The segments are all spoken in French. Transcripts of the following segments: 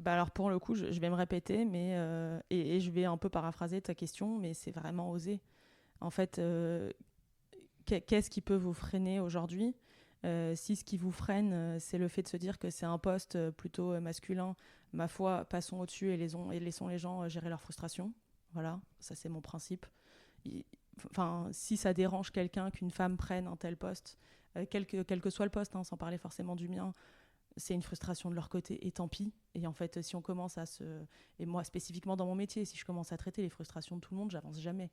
Bah alors pour le coup, je vais me répéter, et je vais un peu paraphraser ta question, mais c'est vraiment oser. En fait, qu'est-ce qui peut vous freiner aujourd'hui? Si ce qui vous freine, c'est le fait de se dire que c'est un poste plutôt masculin, ma foi, passons au-dessus et laissons les gens gérer leur frustration. Voilà, ça c'est mon principe. Enfin, si ça dérange quelqu'un qu'une femme prenne un tel poste, quel que soit le poste, hein, sans parler forcément du mien, c'est une frustration de leur côté et tant pis. Et en fait, si on commence à se... Et moi, spécifiquement dans mon métier, si je commence à traiter les frustrations de tout le monde, j'avance jamais.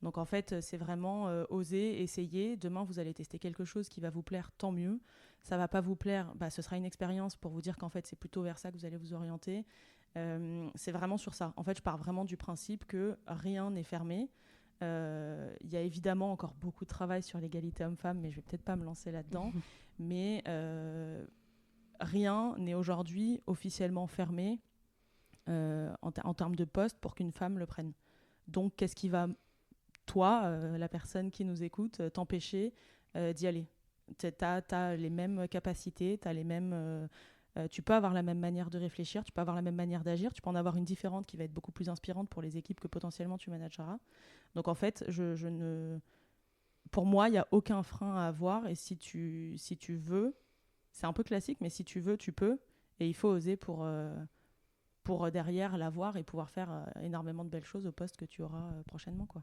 Donc en fait, c'est vraiment oser, essayer. Demain, vous allez tester quelque chose qui va vous plaire, tant mieux. Ça va pas vous plaire, bah, ce sera une expérience pour vous dire qu'en fait, c'est plutôt vers ça que vous allez vous orienter. C'est vraiment sur ça. En fait, je pars vraiment du principe que rien n'est fermé. Il y a évidemment encore beaucoup de travail sur l'égalité homme-femme, mais je vais peut-être pas me lancer là-dedans. Mais rien n'est aujourd'hui officiellement fermé en termes de poste pour qu'une femme le prenne. Donc, qu'est-ce qui va, toi, la personne qui nous écoute, t'empêcher d'y aller? T'as les mêmes capacités, tu peux avoir la même manière de réfléchir, tu peux avoir la même manière d'agir, tu peux en avoir une différente qui va être beaucoup plus inspirante pour les équipes que potentiellement tu manageras. Donc en fait, je ne... pour moi, il n'y a aucun frein à avoir. Et si tu veux, c'est un peu classique, mais si tu veux, tu peux. Et il faut oser pour derrière l'avoir et pouvoir faire énormément de belles choses au poste que tu auras prochainement, quoi.